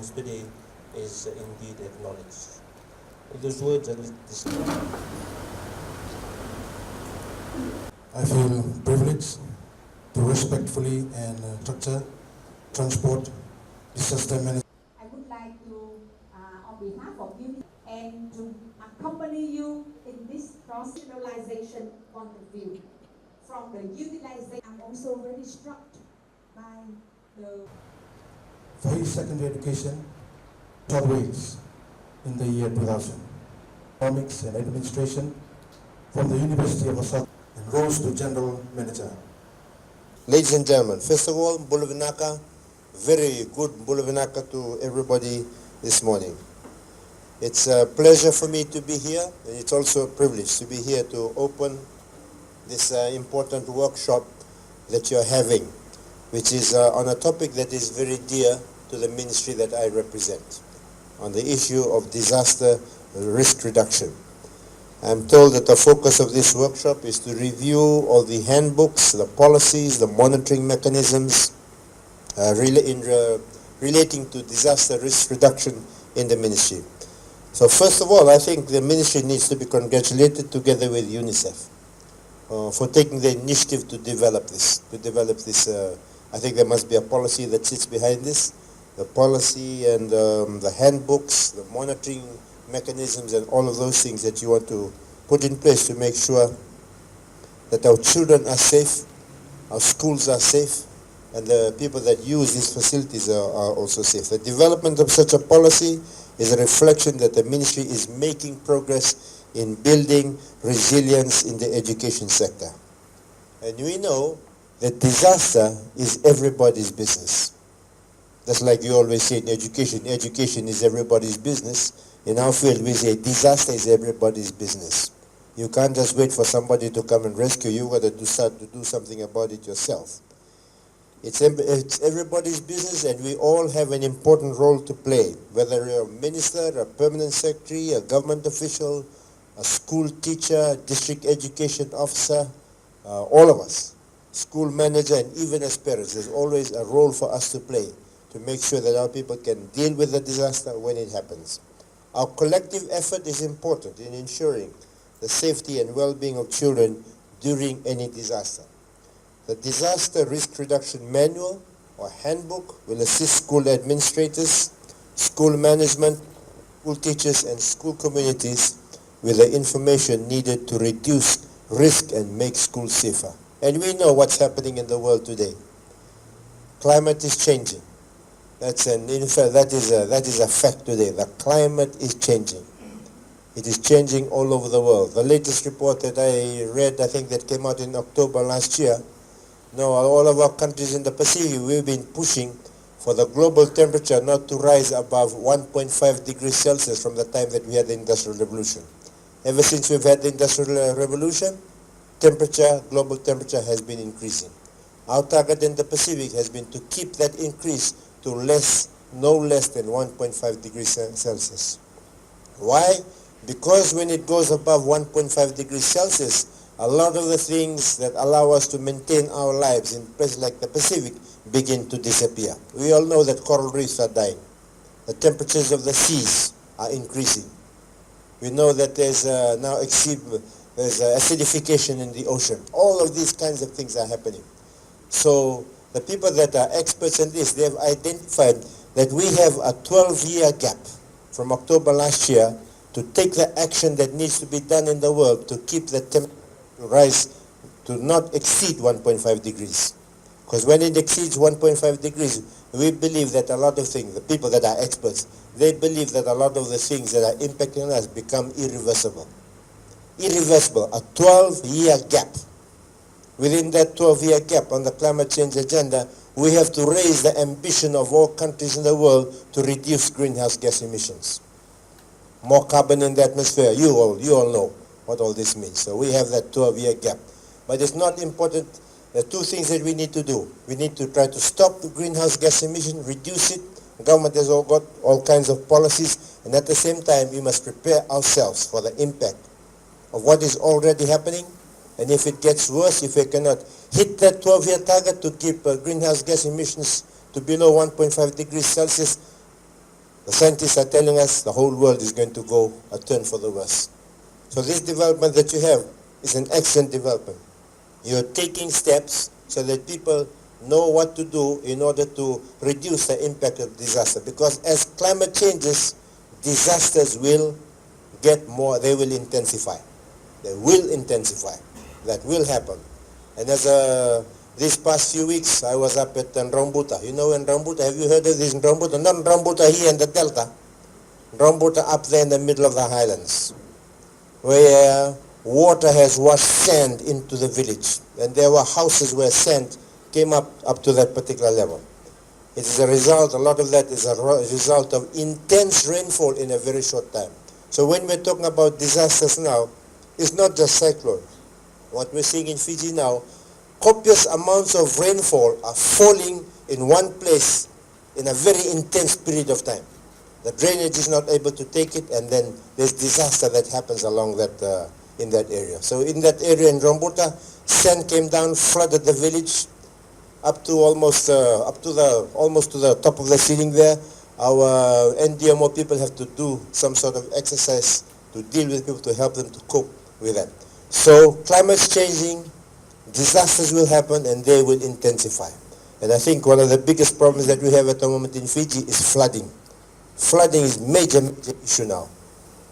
today is indeed acknowledged. With those words, I feel privileged to respectfully and structure transport disaster management. I would like to, on behalf of you, and to accompany you in this professionalization point of view. From the utilization, I'm also very struck by the... For his secondary education, always in the year 2000, economics and administration from the University of Osaka and rose to general manager. Ladies and gentlemen, first of all, Bulavinaka, very good Bulavinaka to everybody this morning. It's a pleasure for me to be here, and it's also a privilege to be here to open this important workshop that you're having, which is on a topic that is very dear to the ministry that I represent, on the issue of disaster risk reduction. I'm told that the focus of this workshop is to review all the handbooks, the policies, the monitoring mechanisms relating to disaster risk reduction in the ministry. So first of all, I think the ministry needs to be congratulated together with UNICEF for taking the initiative to develop this. I think there must be a policy that sits behind this. The policy and the handbooks, the monitoring mechanisms, and all of those things that you want to put in place to make sure that our children are safe, our schools are safe, and the people that use these facilities are also safe. The development of such a policy is a reflection that the ministry is making progress in building resilience in the education sector. And we know that disaster is everybody's business. That's like you always say in education. Education is everybody's business. In our field, we say disaster is everybody's business. You can't just wait for somebody to come and rescue you. You've got to start to do something about it yourself. It's everybody's business, and we all have an important role to play, whether you're a minister, a permanent secretary, a government official, a school teacher, district education officer, all of us, school manager, and even as parents, there's always a role for us to play to make sure that our people can deal with the disaster when it happens. Our collective effort is important in ensuring the safety and well-being of children during any disaster. The Disaster Risk Reduction Manual or Handbook will assist school administrators, school management, school teachers, and school communities with the information needed to reduce risk and make schools safer. And we know what's happening in the world today. Climate is changing. That is a fact today. The climate is changing. It is changing all over the world. The latest report that I read, I think that came out in October last year, all of our countries in the Pacific, we've been pushing for the global temperature not to rise above 1.5 degrees Celsius from the time that we had the Industrial Revolution. Ever since we've had the Industrial Revolution, global temperature has been increasing. Our target in the Pacific has been to keep that increase to no less than 1.5 degrees Celsius. Why? Because when it goes above 1.5 degrees Celsius, a lot of the things that allow us to maintain our lives in places like the Pacific begin to disappear. We all know that coral reefs are dying. The temperatures of the seas are increasing. We know that there's acidification in the ocean. All of these kinds of things are happening. So the people that are experts in this, they have identified that we have a 12-year gap from October last year to take the action that needs to be done in the world to keep the temperature rise to not exceed 1.5 degrees. Because when it exceeds 1.5 degrees, we believe that a lot of things, the people that are experts, they believe that a lot of the things that are impacting us become irreversible. Irreversible, a 12-year gap. Within that 12-year gap on the climate change agenda, we have to raise the ambition of all countries in the world to reduce greenhouse gas emissions. More carbon in the atmosphere, you all know what all this means. So we have that 12-year gap. But it's not important. There are two things that we need to do. We need to try to stop the greenhouse gas emission, reduce it. The government has got all kinds of policies, and at the same time, we must prepare ourselves for the impact of what is already happening. And if it gets worse, if we cannot hit that 12-year target to keep greenhouse gas emissions to below 1.5 degrees Celsius, The scientists are telling us the whole world is going to go a turn for the worse. So this development that you have is an excellent development. You're taking steps so that people know what to do in order to reduce the impact of disaster. Because as climate changes, disasters will get more, they will intensify. They will intensify. That will happen. And as these past few weeks, I was up at Nrambuta. You know Nrambuta? Have you heard of this Nrambuta? Not Nrambuta here in the Delta. Nrambuta up there in the middle of the highlands, where water has washed sand into the village. And there were houses where sand came up to that particular level. It is a result, a lot of that is a result of intense rainfall in a very short time. So when we're talking about disasters now, it's not just cyclone. What we're seeing in Fiji now, copious amounts of rainfall are falling in one place in a very intense period of time. The drainage is not able to take it, and then there's disaster that happens along that in that area. So in that area in Rambuta, sand came down, flooded the village up to almost to the top of the ceiling there. Our NDMO people have to do some sort of exercise to deal with people, to help them to cope with that. So climate's changing, disasters will happen, and they will intensify. And I think one of the biggest problems that we have at the moment in Fiji is flooding. Flooding is major issue now.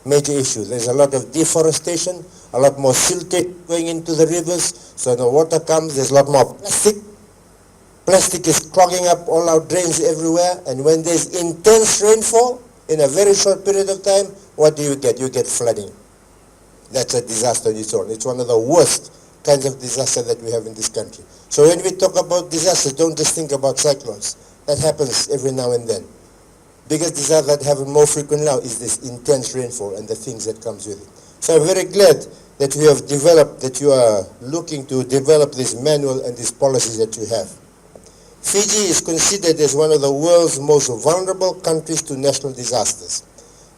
Major issue. There's a lot of deforestation, a lot more siltage going into the rivers, so the water comes, there's a lot more plastic. Plastic is clogging up all our drains everywhere, and when there's intense rainfall in a very short period of time, what do? You get flooding. That's a disaster in its own. It's one of the worst kinds of disaster that we have in this country. So when we talk about disasters, don't just think about cyclones. That happens every now and then. Biggest disaster that happens more frequently now is this intense rainfall and the things that comes with it. So I'm very glad that we have developed, that you are looking to develop this manual and these policies that you have. Fiji is considered as one of the world's most vulnerable countries to natural disasters.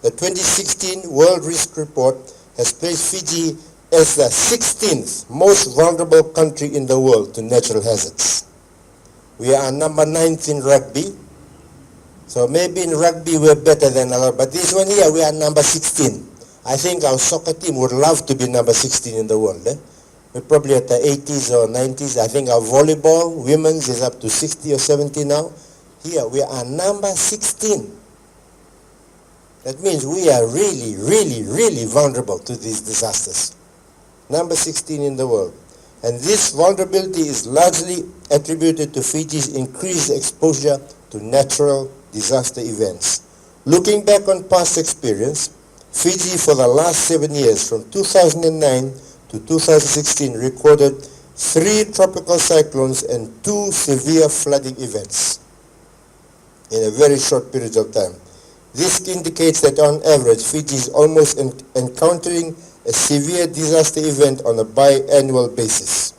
The 2016 World Risk Report has placed Fiji as the 16th most vulnerable country in the world to natural hazards. We are number 9th in rugby. So maybe in rugby we're better than a lot, but this one here we are number 16. I think our soccer team would love to be number 16 in the world. We're probably at the 80s or 90s. I think our volleyball, women's, is up to 60 or 70 now. Here we are number 16. That means we are really, really, really vulnerable to these disasters. Number 16 in the world. And this vulnerability is largely attributed to Fiji's increased exposure to natural disaster events. Looking back on past experience, Fiji for the last 7 years, from 2009 to 2016, recorded 3 tropical cyclones and 2 severe flooding events in a very short period of time. This indicates that on average, Fiji is almost encountering a severe disaster event on a biannual basis.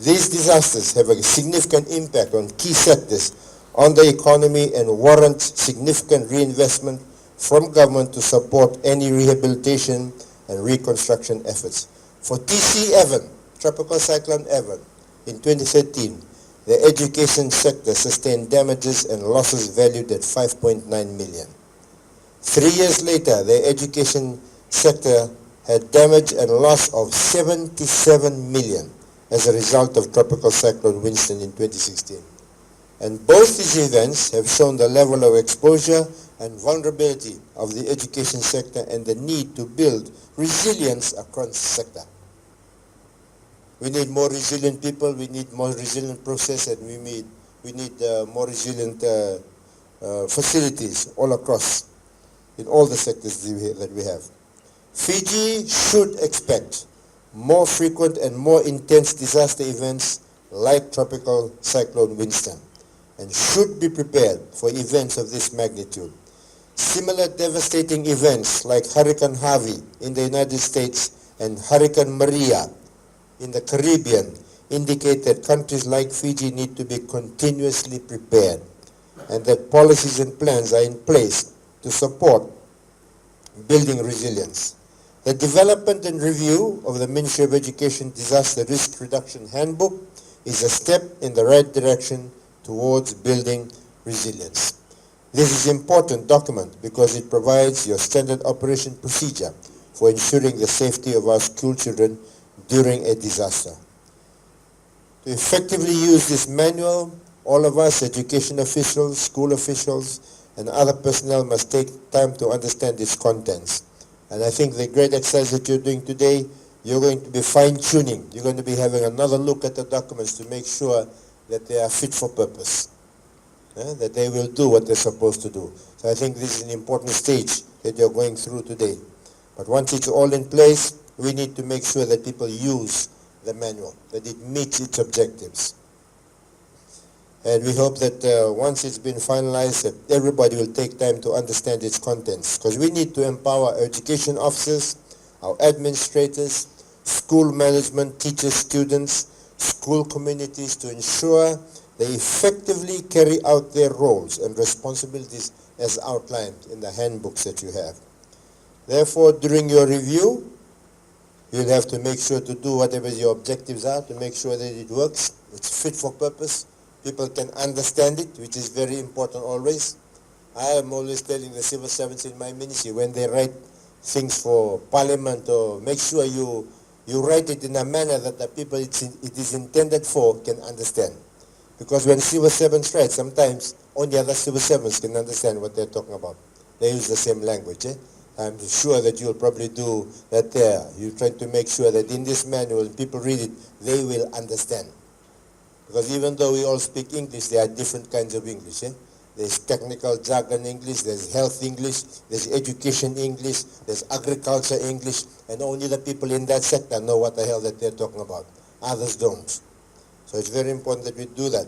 These disasters have a significant impact on key sectors on the economy and warrant significant reinvestment from government to support any rehabilitation and reconstruction efforts. For TC Evan, Tropical Cyclone Evan, in 2013, the education sector sustained damages and losses valued at 5.9 million. 3 years later, the education sector had damage and loss of 77 million as a result of Tropical Cyclone Winston in 2016. And both these events have shown the level of exposure and vulnerability of the education sector and the need to build resilience across the sector. We need more resilient people, we need more resilient process, and we need more resilient facilities all across, in all the sectors that we have. Fiji should expect more frequent and more intense disaster events like Tropical Cyclone Winston, and should be prepared for events of this magnitude. Similar devastating events like Hurricane Harvey in the United States and Hurricane Maria in the Caribbean indicate that countries like Fiji need to be continuously prepared, and that policies and plans are in place to support building resilience. The development and review of the Ministry of Education Disaster Risk Reduction Handbook is a step in the right direction towards building resilience. This is an important document because it provides your standard operation procedure for ensuring the safety of our school children during a disaster. To effectively use this manual, all of us, education officials, school officials, and other personnel must take time to understand its contents. And I think the great exercise that you're doing today, you're going to be fine-tuning. You're going to be having another look at the documents to make sure that they are fit for purpose, that they will do what they're supposed to do. So I think this is an important stage that you're going through today. But once it's all in place, we need to make sure that people use the manual, that it meets its objectives. And we hope that once it's been finalized, that everybody will take time to understand its contents. Because we need to empower our education officers, our administrators, school management, teachers, students, school communities to ensure they effectively carry out their roles and responsibilities as outlined in the handbooks that you have. Therefore, during your review, you'll have to make sure to do whatever your objectives are to make sure that it works, it's fit for purpose, people can understand it, which is very important always. I am always telling the civil servants in my ministry, when they write things for parliament, or make sure you write it in a manner that the people it is intended for can understand. Because when civil servants write, sometimes only other civil servants can understand what they're talking about. They use the same language. I'm sure that you'll probably do that there. You're trying to make sure that in this manual, when people read it, they will understand. Because even though we all speak English, there are different kinds of English. There's technical jargon English, there's health English, there's education English, there's agriculture English, and only the people in that sector know what the hell that they're talking about. Others don't. So it's very important that we do that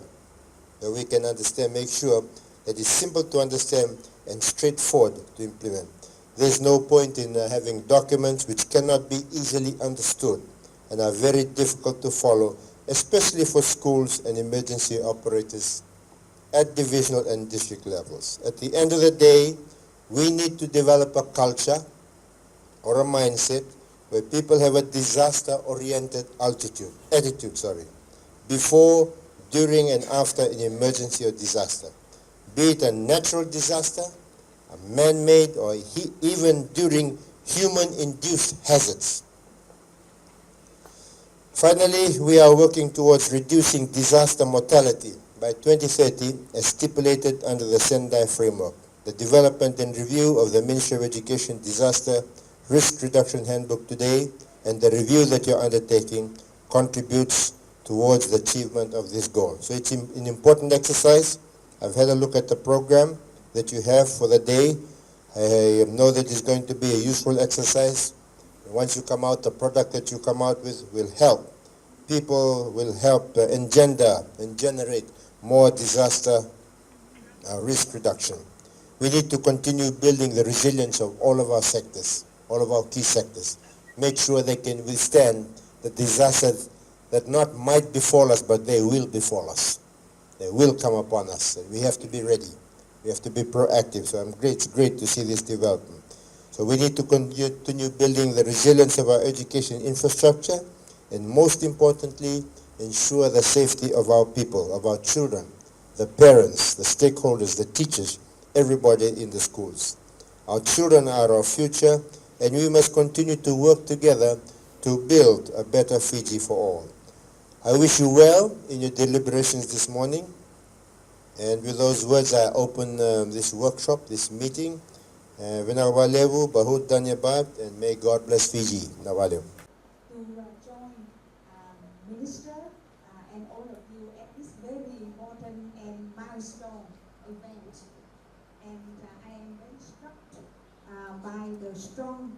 we can understand, make sure that it's simple to understand and straightforward to implement. There's no point in having documents which cannot be easily understood and are very difficult to follow, especially for schools and emergency operators at divisional and district levels. At the end of the day, we need to develop a culture or a mindset where people have a disaster-oriented attitude, before, during, and after an emergency or disaster. Be it a natural disaster, a man-made, or even during human-induced hazards. Finally, we are working towards reducing disaster mortality by 2030 as stipulated under the Sendai framework. The development and review of the Ministry of Education Disaster Risk Reduction Handbook today and the review that you're undertaking contributes towards the achievement of this goal. So it's an important exercise. I've had a look at the program that you have for the day. I know that it's going to be a useful exercise. Once you come out, the product that you come out with will help. People will help engender and generate more disaster risk reduction. We need to continue building the resilience of all of our sectors, all of our key sectors. Make sure they can withstand the disasters that not might befall us, but they will befall us. They will come upon us. And we have to be ready. We have to be proactive. So it's great to see this development. So we need to continue building the resilience of our education infrastructure, and most importantly, ensure the safety of our people, of our children, the parents, the stakeholders, the teachers, everybody in the schools. Our children are our future, and we must continue to work together to build a better Fiji for all. I wish you well in your deliberations this morning. And with those words, I open this workshop, this meeting. Vinawalevu, Bahut Dhanyabad, and may God bless Fiji. Nawalevu. To join Minister and all of you at this very important and milestone event. And I am very struck by the strong